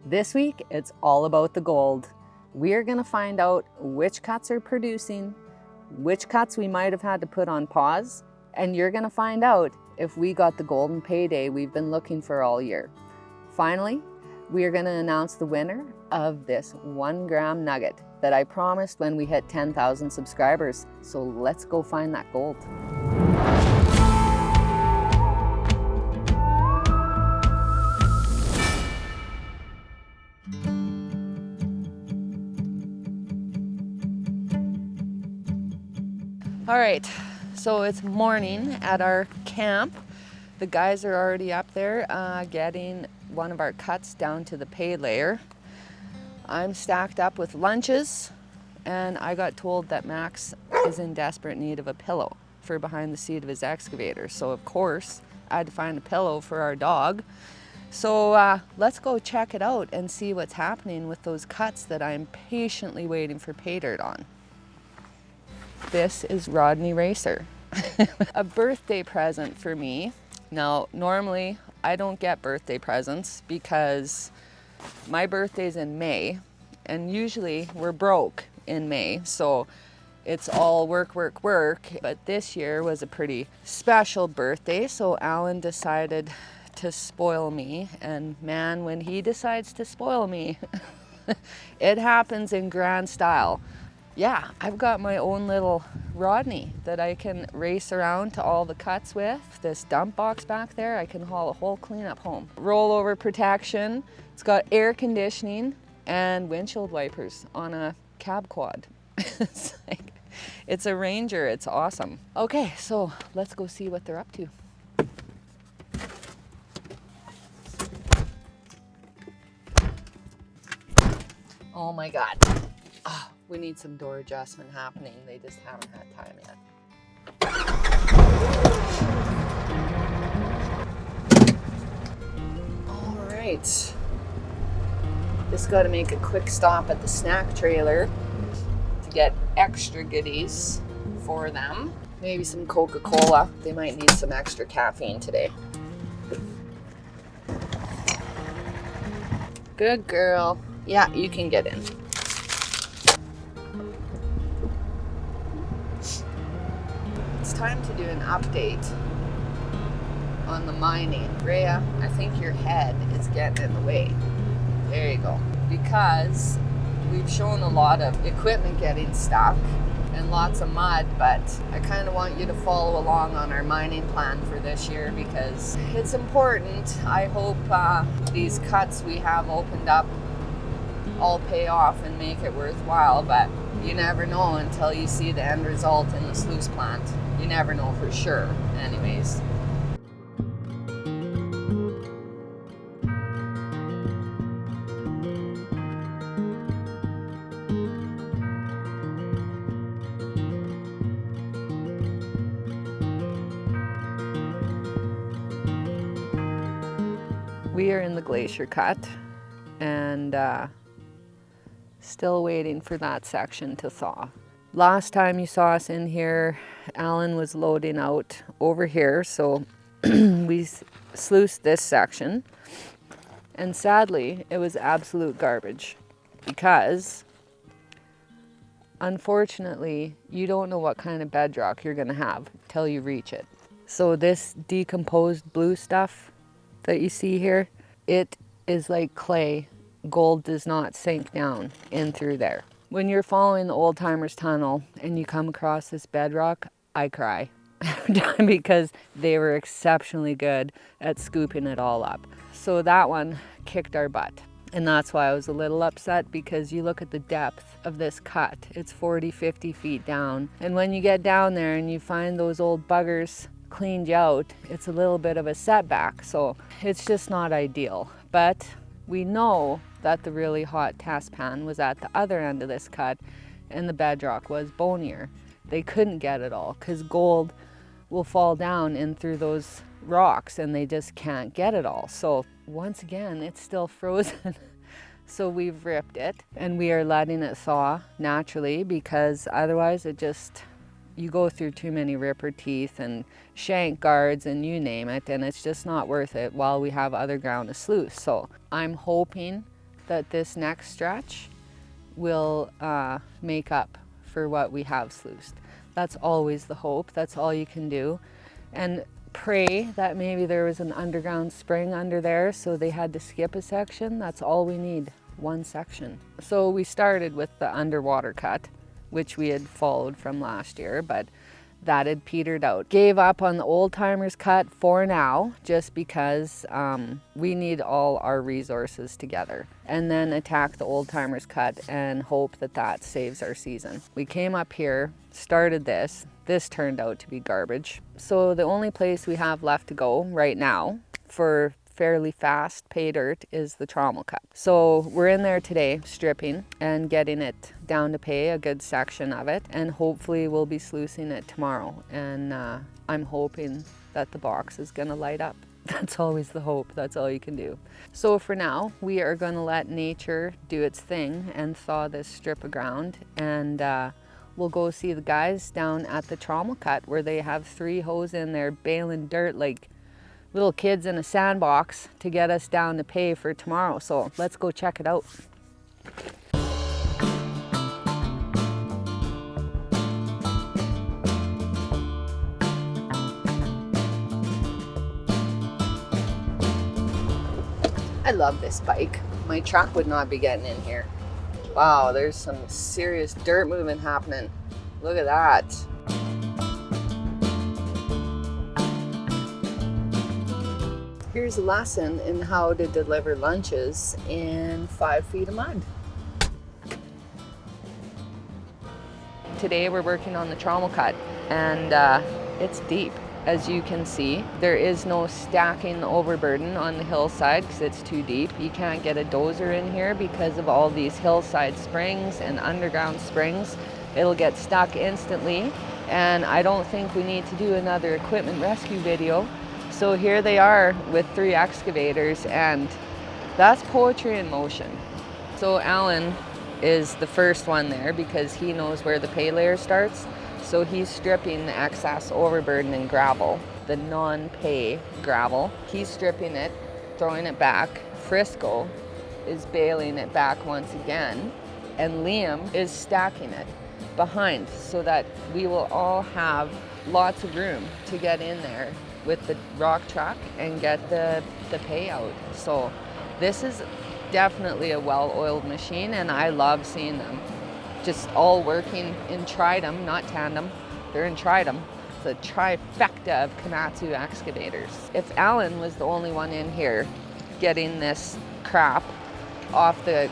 This week, it's all about the gold. We're gonna find out which cuts are producing, which cuts we might have had to put on pause, and you're gonna find out if we got the golden payday we've been looking for all year. Finally, we are gonna announce the winner of this 1 gram nugget that I promised when we hit 10,000 subscribers. So let's go find that gold. All right, so it's morning at our camp. The guys are already up there getting one of our cuts down to the pay layer. I'm stacked up with lunches, and I got told that Max is in desperate need of a pillow for behind the seat of his excavator. So of course, I had to find a pillow for our dog. So let's go check it out and see what's happening with those cuts that I'm patiently waiting for pay dirt on. This is Rodney Racer, a birthday present for me. Now, normally I don't get birthday presents because my birthday's in May, and usually we're broke in May, so it's all work, work, work. But this year was a pretty special birthday, so Alan decided to spoil me, and man, when he decides to spoil me, it happens in grand style. Yeah, I've got my own little Rodney that I can race around to all the cuts with. This dump box back there, I can haul a whole cleanup home. Rollover protection, it's got air conditioning and windshield wipers on a cab quad. It's a Ranger, it's awesome. Okay, so let's go see what they're up to. Oh my God. Oh, we need some door adjustment happening. They just haven't had time yet. All right. Just got to make a quick stop at the snack trailer to get extra goodies for them. Maybe some Coca-Cola. They might need some extra caffeine today. Good girl. Yeah, you can get in. It's time to do an update on the mining. Rhea, I think your head is getting in the way. There you go. Because we've shown a lot of equipment getting stuck and lots of mud, but I kind of want you to follow along on our mining plan for this year because it's important. I hope these cuts we have opened up all pay off and make it worthwhile, but you never know until you see the end result in the sluice plant. You never know for sure, anyways. We are in the Glacier Cut and still waiting for that section to thaw. Last time you saw us in here, Alan was loading out over here, so we sluiced this section, and sadly it was absolute garbage because unfortunately you don't know what kind of bedrock you're going to have till you reach it. So this decomposed blue stuff that you see here, it is like clay. Gold does not sink down in through there. When you're following the Old Timers Tunnel and you come across this bedrock, I cry because they were exceptionally good at scooping it all up. So that one kicked our butt. And that's why I was a little upset, because you look at the depth of this cut, it's 40, 50 feet down. And when you get down there and you find those old buggers cleaned out, it's a little bit of a setback. So it's just not ideal. But we know that the really hot test pan was at the other end of this cut and the bedrock was bonier. They couldn't get it all because gold will fall down in through those rocks and they just can't get it all. So once again, it's still frozen. So we've ripped it and we are letting it thaw naturally, because otherwise it just, you go through too many ripper teeth and shank guards and you name it, and it's just not worth it while we have other ground to sluice. So I'm hoping that this next stretch will make up for what we have sluiced. That's always the hope. That's all you can do. And pray that maybe there was an underground spring under there, so they had to skip a section. That's all we need, one section. So we started with the underwater cut, which we had followed from last year, but that had petered out. Gave up on the old timers cut for now, just because we need all our resources together, and then attack the old timers cut and hope that that saves our season. We came up here, started this turned out to be garbage. So the only place we have left to go right now for fairly fast pay dirt is the Trommel Cut. So we're in there today stripping and getting it down to pay, a good section of it, and hopefully we'll be sluicing it tomorrow. And I'm hoping that the box is gonna light up. That's always the hope. That's all you can do. So for now, we are gonna let nature do its thing and thaw this strip of ground, and we'll go see the guys down at the Trommel Cut, where they have 3 hoes in there baling dirt like little kids in a sandbox to get us down to pay for tomorrow. So let's go check it out. I love this bike. My truck would not be getting in here. Wow, there's some serious dirt movement happening. Look at that. Here's a lesson in how to deliver lunches in 5 feet of mud. Today we're working on the Trommel Cut, and it's deep. As you can see, there is no stacking the overburden on the hillside because it's too deep. You can't get a dozer in here because of all these hillside springs and underground springs. It'll get stuck instantly, and I don't think we need to do another equipment rescue video. So here they are with 3 excavators, and that's poetry in motion. So Alan is the first one there because he knows where the pay layer starts. So he's stripping the excess overburden and gravel, the non-pay gravel. He's stripping it, throwing it back. Frisco is baling it back once again, and Liam is stacking it behind so that we will all have lots of room to get in there with the rock truck and get the pay out. So this is definitely a well-oiled machine, and I love seeing them just all working in tridem, not tandem. They're in tridem. It's a trifecta of Komatsu excavators. If Alan was the only one in here getting this crap off the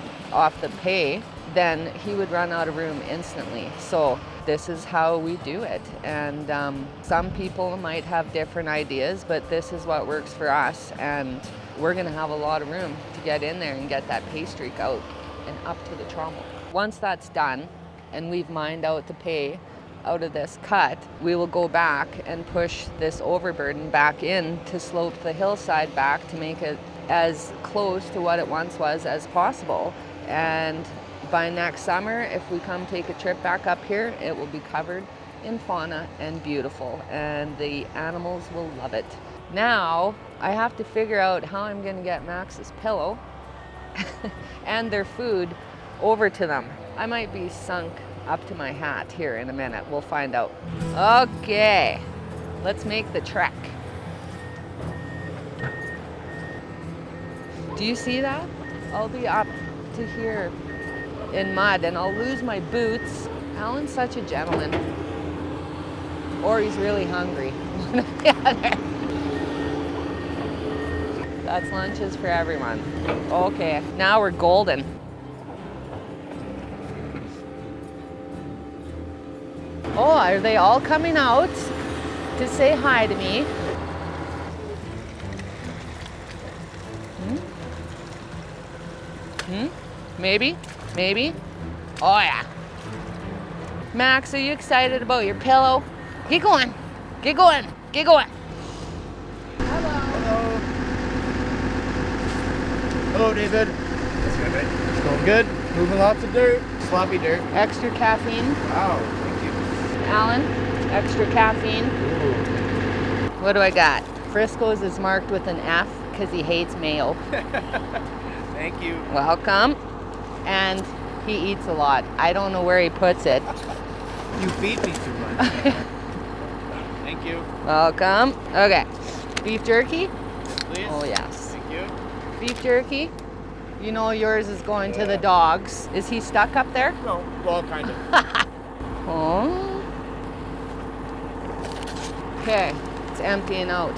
pay, then he would run out of room instantly. So this is how we do it. And some people might have different ideas, but this is what works for us. And we're gonna have a lot of room to get in there and get that pay streak out and up to the trommel. Once that's done and we've mined out the pay out of this cut, we will go back and push this overburden back in to slope the hillside back to make it as close to what it once was as possible. And by next summer, if we come take a trip back up here, it will be covered in fauna and beautiful, and the animals will love it. Now, I have to figure out how I'm gonna get Max's pillow and their food over to them. I might be sunk up to my hat here in a minute. We'll find out. Okay, let's make the trek. Do you see that? I'll be up to here in mud and I'll lose my boots. Alan's such a gentleman. Or he's really hungry. That's lunches for everyone. Okay, now we're golden. Oh, are they all coming out to say hi to me? Maybe? Maybe? Oh yeah. Max, are you excited about your pillow? Get going. Get going. Get going. Hello. Hello. Hello, David. It's going good. It's going good. Moving lots of dirt. Sloppy dirt. Extra caffeine. Wow, thank you. Alan, extra caffeine. Ooh. What do I got? Frisco's is marked with an F because he hates mayo. Thank you. Welcome. And he eats a lot. I don't know where he puts it. You feed me too much. Thank you. Welcome. Okay. Beef jerky? Please. Oh, yes. Thank you. Beef jerky? You know yours is going to the dogs. Is he stuck up there? No, well, kind of. Oh. Okay, it's emptying out.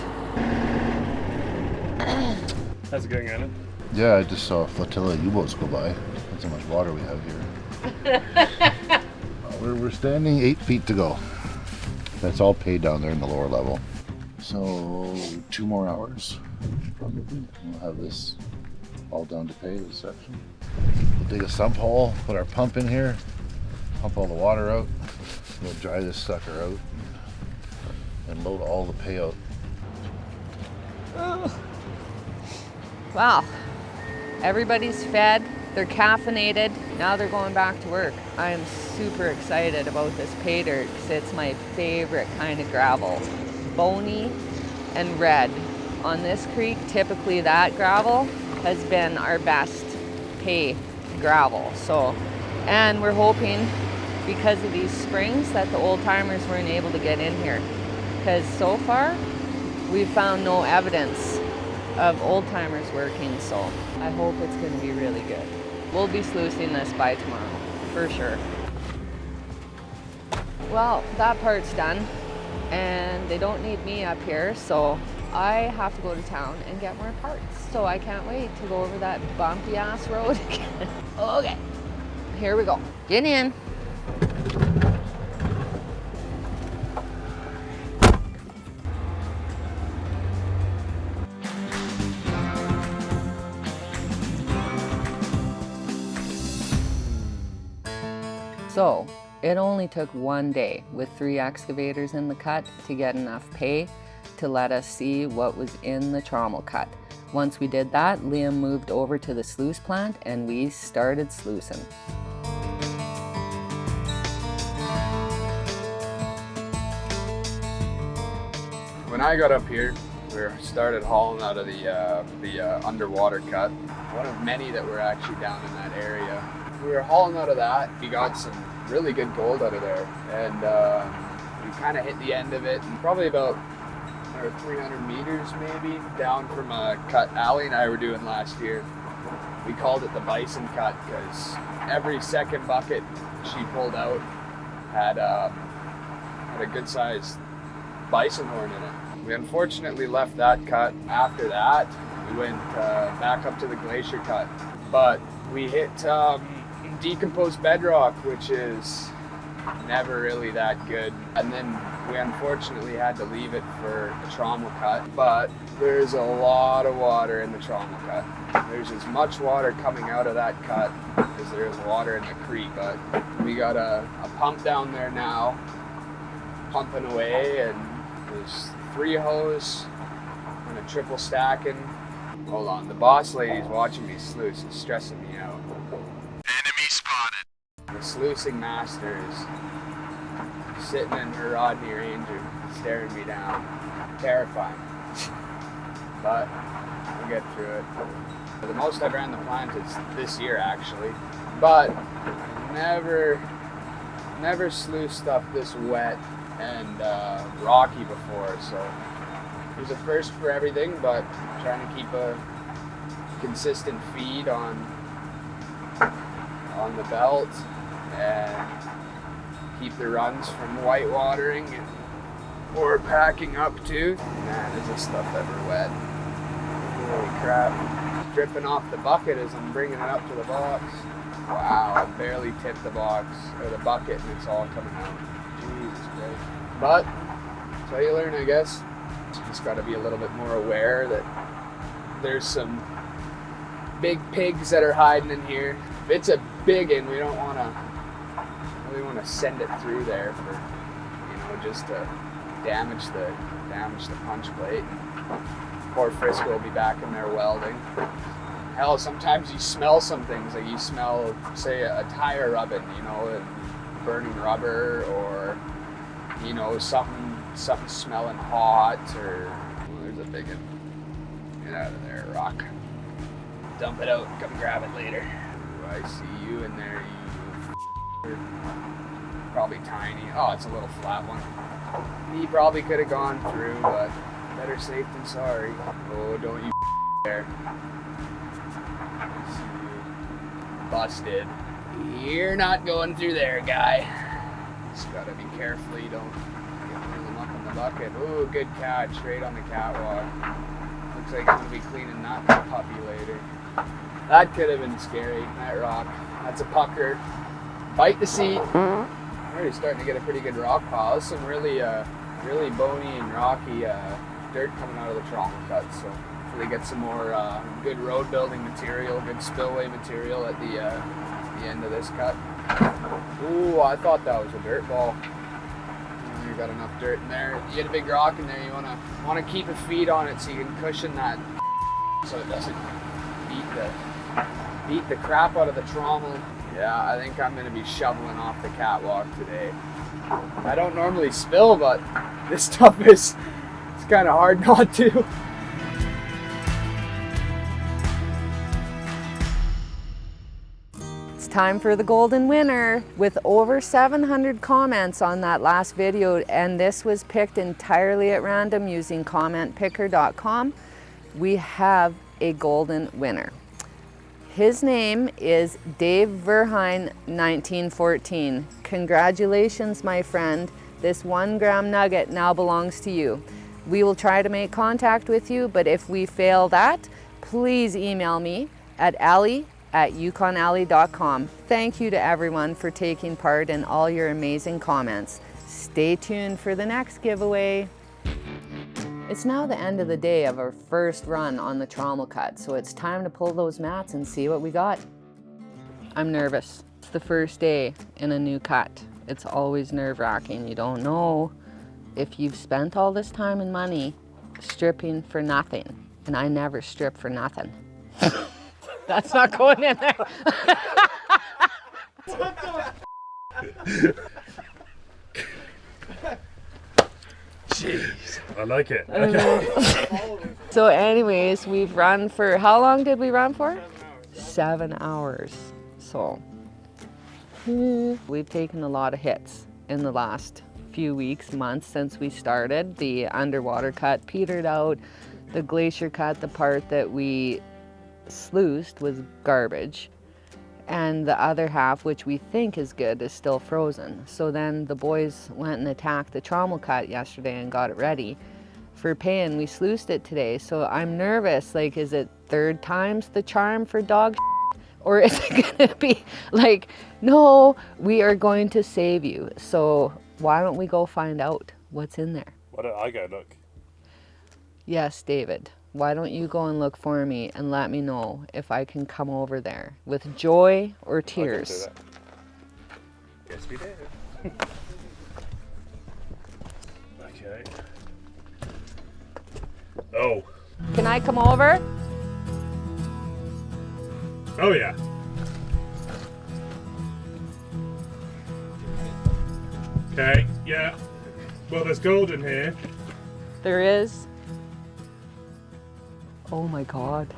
How's it going, Anna? Yeah, I just saw a flotilla of U-boats go by. That's how much water we have here. We're standing 8 feet to go. That's all paid down there in the lower level. So 2 more hours, probably. We'll have this all done to pay, this section. We'll dig a sump hole, put our pump in here, pump all the water out. We'll dry this sucker out and load all the pay out. Wow. Everybody's fed, they're caffeinated, now they're going back to work. I am super excited about this pay dirt because it's my favorite kind of gravel. Bony and red. On this creek, typically that gravel has been our best pay gravel. So, and we're hoping because of these springs that the old timers weren't able to get in here. Because so far, we've found no evidence of old timers working, so I hope it's going to be really good. We'll be sluicing this by tomorrow, for sure. Well, that part's done, and they don't need me up here, so I have to go to town and get more parts. So I can't wait to go over that bumpy ass road again. Okay, here we go. Get in. So, it only took 1 day with 3 excavators in the cut to get enough pay to let us see what was in the Trommel Cut. Once we did that, Liam moved over to the sluice plant and we started sluicing. When I got up here, we started hauling out of the underwater cut, one of many that were actually down in that area. We were hauling out of that. We got some really good gold out of there, and we kind of hit the end of it, and probably about 300 meters maybe down from a cut Allie and I were doing last year. We called it the Bison Cut because every second bucket she pulled out had a good sized bison horn in it. We unfortunately left that cut. After that, we went back up to the Glacier Cut, but we hit decomposed bedrock, which is never really that good. And then we unfortunately had to leave it for the Trommel Cut, but there's a lot of water in the Trommel Cut. There's as much water coming out of that cut as there is water in the creek, but we got a pump down there now, pumping away, and there's 3 hose and a triple stacking. Hold on, the boss lady's watching me sluice and stressing me out. Enemy spotted. The sluicing master is sitting in her Rodney Ranger, staring me down. Terrifying. But we'll get through it. The most I've ran the plant is this year, actually. But never sluiced stuff this wet and rocky before, so there's a first for everything, but trying to keep a consistent feed on the belt and keep the runs from white watering or packing up too. Man, is this stuff ever wet. Holy crap. Dripping off the bucket as I'm bringing it up to the box. Wow, I barely tipped the box or the bucket and it's all coming out. Jesus Christ. But that's how you learn, I guess. Just got to be a little bit more aware that there's some big pigs that are hiding in here. If it's a big one, we don't want to send it through there for, just to damage the punch plate. Poor Frisco will be back in there welding. Hell, sometimes you smell some things, like you smell, say, a tire rubbing, and burning rubber, or something smelling hot, or there's a big one. Get out of there, rock. dump it out and come grab it later. Ooh, I see you in there, you probably tiny. Oh, it's a little flat one. He probably could have gone through, but better safe than sorry. Oh, don't you there. I see you. Busted. You're not going through there, guy. Just gotta be careful you don't get one of them up in the bucket. Ooh, good catch, right on the catwalk. Looks like I'm gonna be cleaning that puppy later. That could have been scary, that rock. That's a pucker. Bite the seat. Already starting to get a pretty good rock pile. There's some really bony and rocky dirt coming out of the Trommel Cut, so hopefully get some more good road building material, good spillway material at the end of this cut. Ooh, I thought that was a dirt ball. You got enough dirt in there. You get a big rock in there, you wanna keep a feed on it so you can cushion that so it doesn't beat the crap out of the trommel. Yeah, I think I'm gonna be shoveling off the catwalk today. I don't normally spill, but this stuff it's kind of hard not to. It's time for the golden winner. With over 700 comments on that last video, and this was picked entirely at random using commentpicker.com, we have a golden winner. His name is Dave Verheyen 1914. Congratulations, my friend. This 1 gram nugget now belongs to you. We will try to make contact with you, but if we fail that, please email me at ally@yukonally.com. Thank you to everyone for taking part in all your amazing comments. Stay tuned for the next giveaway. It's now the end of the day of our first run on the Trommel Cut, so it's time to pull those mats and see what we got. I'm nervous. It's the first day in a new cut. It's always nerve-wracking. You don't know if you've spent all this time and money stripping for nothing, and I never strip for nothing. That's not going in there. Jeez, I like it. So anyways, we've run for, how long did we run for? 7 hours. So we've taken a lot of hits in the last few weeks, months since we started. The underwater cut petered out. The Glacier Cut, the part that we sluiced, was garbage. And the other half, which we think is good, is still frozen. So then the boys went and attacked the Trommel Cut yesterday and got it ready for paying. We sluiced it today, so I'm nervous. Like, is it 3rd time's the charm for dog shit? Or is it gonna be like, no, we are going to save you. So why don't we go find out what's in there? Why don't I go look? Yes, David. Why don't you go and look for me and let me know if I can come over there with joy or tears? Yes, we did. Okay. Oh. Can I come over? Oh yeah. Okay, yeah. Well, there's gold in here. There is. Oh my God.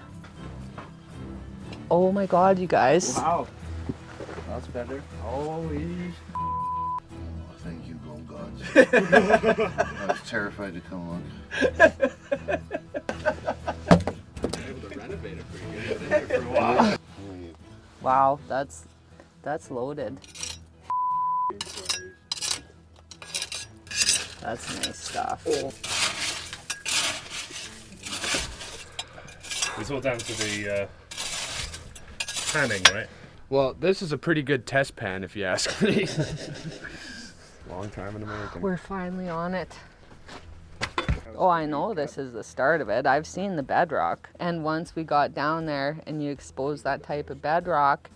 Oh my God, you guys. Wow. That's better. Holy. Oh, thank you, gold gods. I was terrified to come look. Able to renovate it pretty good. Been there for a while. Wow, that's loaded. That's nice stuff. It's all down to the panning, right? Well, this is a pretty good test pan, if you ask me. Long time in American. We're finally on it. Oh, I know this is the start of it. I've seen the bedrock. And once we got down there and you expose that type of bedrock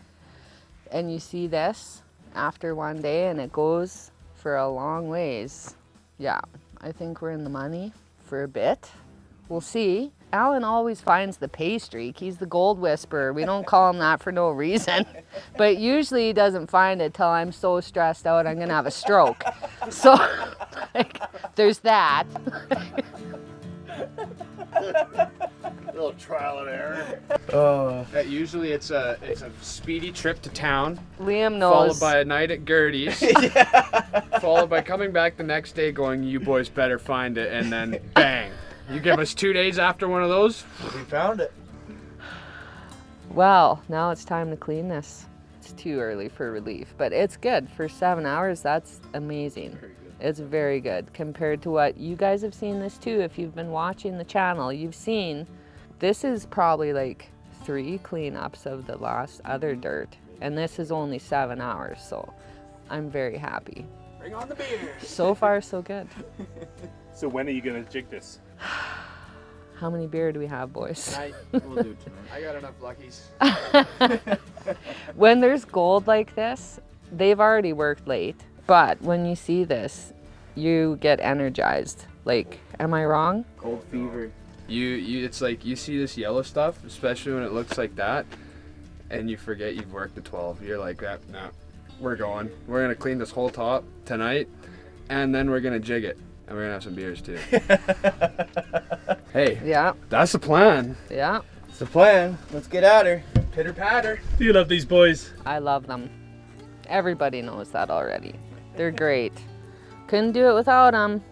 and you see this after one day and it goes for a long ways. Yeah, I think we're in the money for a bit. We'll see. Alan always finds the pay streak. He's the gold whisperer. We don't call him that for no reason. But usually he doesn't find it till I'm so stressed out I'm gonna have a stroke. So, like, there's that. little trial and error. Usually it's a speedy trip to town, Liam followed knows. by a night at Gertie's, followed by coming back the next day going, you boys better find it, and then bang. You give us 2 days after one of those. We found it. Well, now it's time to clean this. It's too early for relief, but it's good. For 7 hours, that's amazing. It's very good compared to what you guys have seen this too. If you've been watching the channel, you've seen this is probably like 3 cleanups of the last other dirt, and this is only 7 hours, so I'm very happy. Bring on the beer. So far, so good. So when are you gonna jig this? How many beer do we have, boys? Tonight, we'll do it tonight. I got enough luckies. When there's gold like this, they've already worked late, but when you see this, you get energized. Like, am I wrong? Cold fever. It's like you see this yellow stuff, especially when it looks like that, and you forget you've worked the 12. You're like, no, we're going. We're gonna clean this whole top tonight, and then we're gonna jig it, and we're gonna have some beers too. Hey, Yeah, that's the plan. yeah. It's the plan. Let's get at her. Pitter patter. Do you love these boys? I love them. Everybody knows that already. They're great. Couldn't do it without them.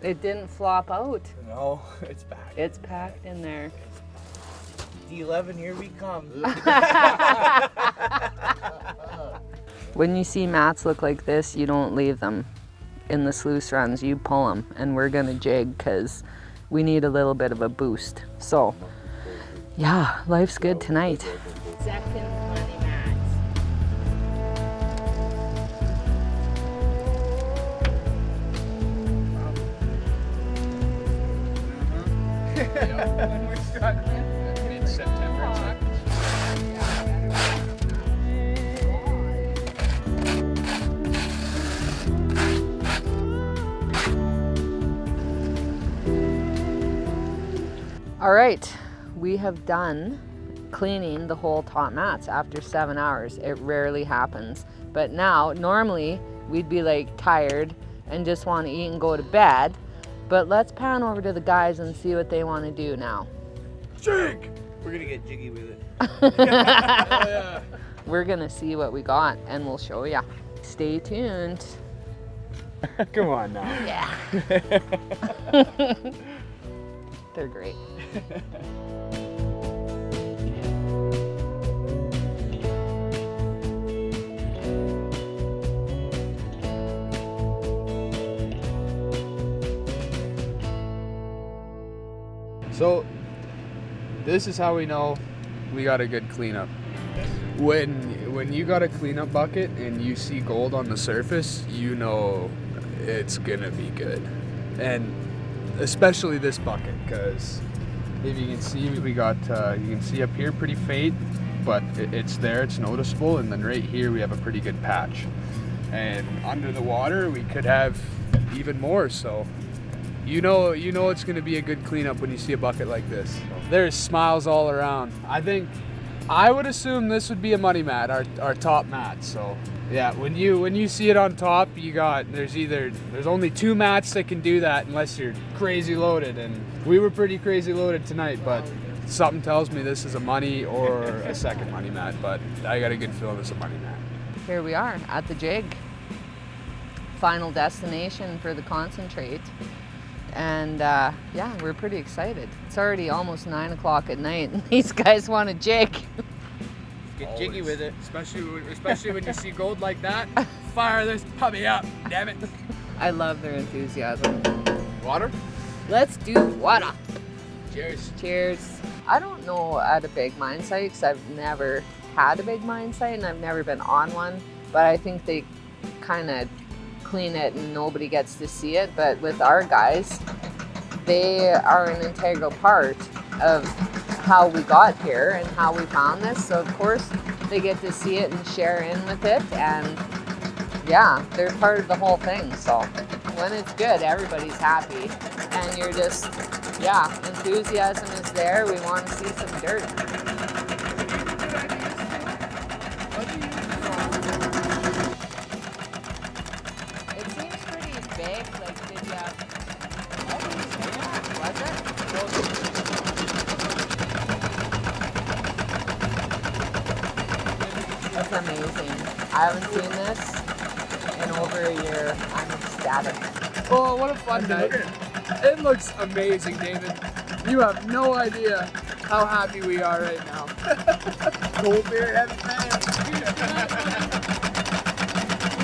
It didn't flop out. No, it's back. It's packed in there. D11, here we come. When you see mats look like this, you don't leave them in the sluice runs. You pull them, and we're gonna jig because we need a little bit of a boost. So, yeah, life's good tonight. Second money mats. When we're starting mid-September. All right, we have done cleaning the whole top mats after 7 hours. It rarely happens, but now normally we'd be like tired and just want to eat and go to bed, but let's pan over to the guys and see what they want to do now. Jig! We're gonna get jiggy with it. We're gonna see what we got and we'll show ya. Stay tuned. Come on now. Yeah. They're great. So, this is how we know we got a good cleanup. When you got a cleanup bucket and you see gold on the surface, you know it's gonna be good. And especially this bucket, because if you can see, we got, you can see up here pretty fade, but it's there, it's noticeable, and then right here we have a pretty good patch. And under the water, we could have even more, so you know it's gonna be a good cleanup when you see a bucket like this. There's smiles all around. I would assume this would be a money mat, our top mat. So yeah, when you see it on top, there's only 2 mats that can do that unless you're crazy loaded, and we were pretty crazy loaded tonight, but something tells me this is a money or a second money mat, but I got a good feeling it's a money mat. Here we are at the jig. Final destination for the concentrate. And yeah, we're pretty excited. It's already almost 9 o'clock at night and these guys want to jig. Get jiggy with it. Especially when you see gold like that. Fire this puppy up, damn it. I love their enthusiasm. Water? Let's do water. Cheers. Cheers. I don't know at a big mine site because I've never had a big mine site and I've never been on one, but I think they kind of clean it and nobody gets to see it. But with our guys, they are an integral part of how we got here and how we found this. So of course they get to see it and share in with it, and yeah, they're part of the whole thing. So when it's good, everybody's happy, and you're just, yeah, enthusiasm is there. We want to see some dirt. It seems pretty big. Like, did you have all these It's amazing. I haven't seen this in over a year. I'm ecstatic. Oh, what a fun night. It looks amazing, David. You have no idea how happy we are right now. Cold beer heavy fan.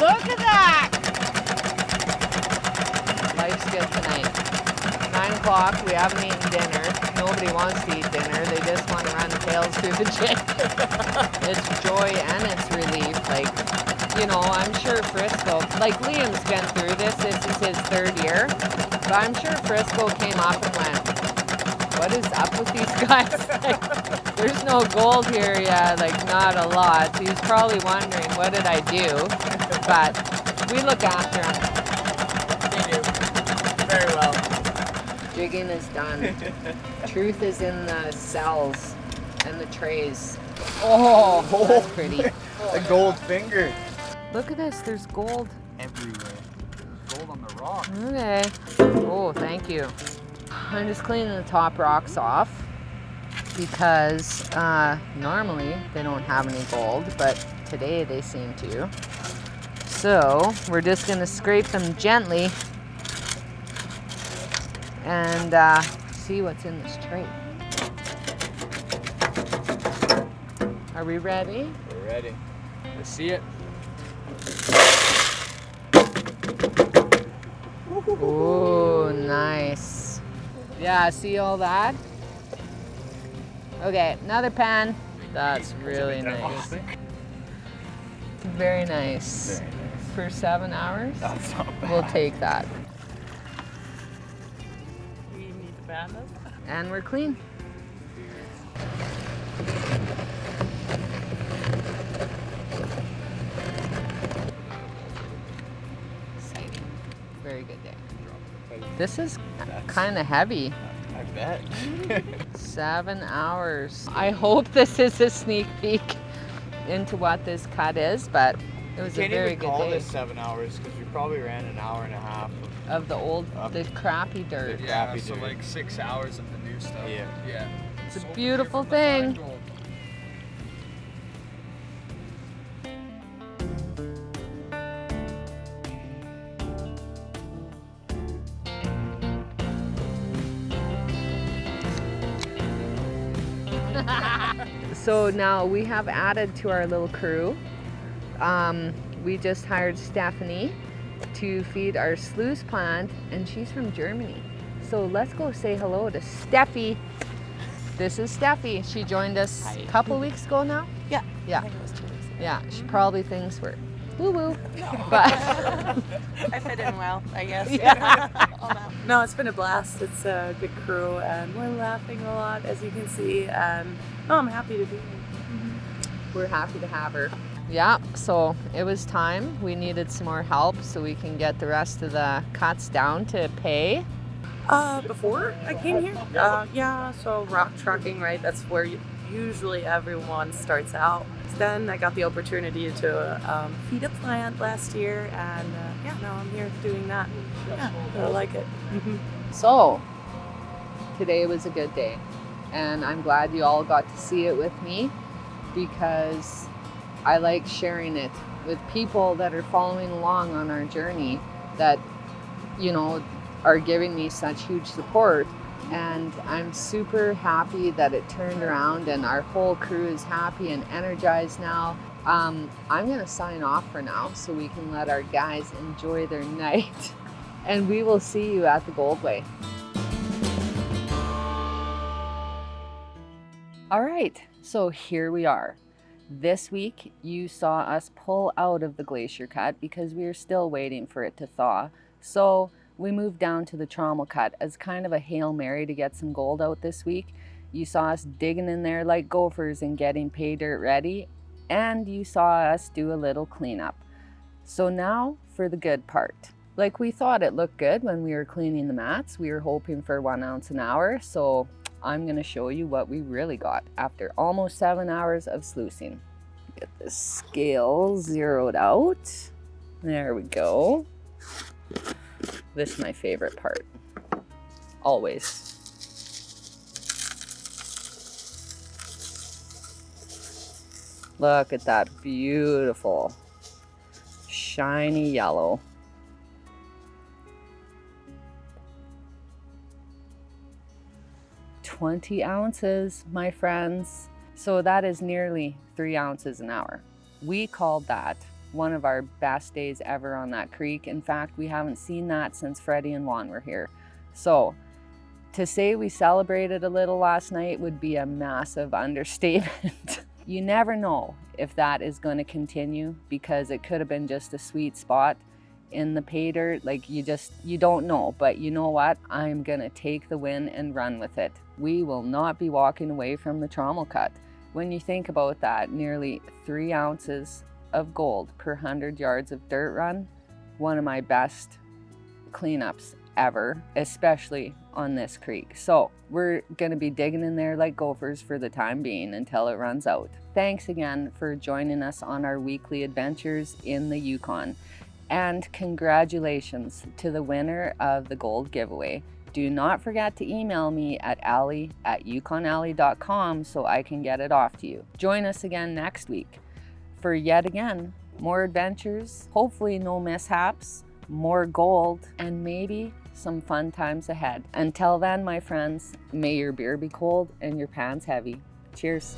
Look at that! Life's good tonight. 9 o'clock, we haven't eaten dinner. Nobody wants to eat dinner. They just want to run tails through the jig. It's joy and it's relief. Like, you know, I'm sure Frisco, like Liam's been through this. This is his 3rd year. But I'm sure Frisco came up and went, what is up with these guys? Like, there's no gold here yet, like not a lot. So he's probably wondering, what did I do? But we look after him. They do. Very well. Jigging is done. Truth is in the cells and the trays. Oh, that's pretty. A gold finger. Look at this, there's gold. Everywhere. Gold on the rock. Okay. Oh, thank you. I'm just cleaning the top rocks off because normally they don't have any gold, but today they seem to. So we're just gonna scrape them gently and see what's in this tray. Are we ready? We're ready. Let's see it. Ooh, nice. Yeah, see all that? Okay, another pan. That's really nice. Very nice. Very nice. For 7 hours? That's not bad. We'll take that. We need to ban this. And we're clean. Exciting. Very good day. This is kind of heavy. I bet. 7 hours. I hope this is a sneak peek into what this cut is, but it was a Can't very even good call day. this 7 hours because we probably ran an hour and a half. Of the old, the crappy dirt. Yeah, Crappy so dirt. like 6 hours of the new stuff. Yeah. Yeah. It's a So beautiful from the fine thing. gold. So now we have added to our little crew. We just hired Stephanie to feed our sluice plant, and she's from Germany. So let's go say hello to Steffi. This is Steffi. She joined us Hi. a couple weeks ago now. Yeah. Yeah. I think it was 2 weeks ago. Yeah, she probably thinks we're woo-woo. But I fit in well, I guess. Yeah. All that. No, it's been a blast. It's a good crew, and we're laughing a lot, as you can see. And no, I'm happy to be here. we're happy to have her. Yeah, so it was time. We needed some more help so we can get the rest of the cuts down to pay. Before I came here, yeah, so rock trucking, right? That's where usually everyone starts out. Then I got the opportunity to feed a plant last year, and yeah, now I'm here doing that. Yeah, I like it. So today was a good day, and I'm glad you all got to see it with me because I like sharing it with people that are following along on our journey that, you know, are giving me such huge support. And I'm super happy that it turned around and our whole crew is happy and energized now. I'm gonna sign off for now so we can let our guys enjoy their night. And we will see you at the Goldway. All right, so here we are. This week, you saw us pull out of the Glacier Cut because we are still waiting for it to thaw. So we moved down to the Trommel Cut as kind of a Hail Mary to get some gold out this week. You saw us digging in there like gophers and getting pay dirt ready, and you saw us do a little cleanup. So now for the good part. Like we thought it looked good when we were cleaning the mats. We were hoping for 1 ounce an hour, so I'm gonna show you what we really got after almost 7 hours of sluicing. Get the scale zeroed out. There we go. This is my favorite part, always. Look at that beautiful, shiny yellow. "20 ounces, my friends." So that is nearly 3 ounces an hour. We called that one of our best days ever on that creek. In fact, we haven't seen that since Freddie and Juan were here. So to say we celebrated a little last night would be a massive understatement. You never know if that is going to continue, because it could have been just a sweet spot in the pay dirt. Like, you don't know. But you know what? I'm going to take the win and run with it. We will not be walking away from the Trommel Cut. When you think about that, nearly 3 ounces of gold per 100 yards of dirt run, one of my best cleanups ever, especially on this creek. So we're going to be digging in there like gophers for the time being until it runs out. Thanks again for joining us on our weekly adventures in the Yukon. And congratulations to the winner of the gold giveaway. Do not forget to email me at ally@yukonally.com so I can get it off to you. Join us again next week for yet again more adventures, hopefully no mishaps, more gold, and maybe some fun times ahead. Until then, my friends, may your beer be cold and your pants heavy. Cheers.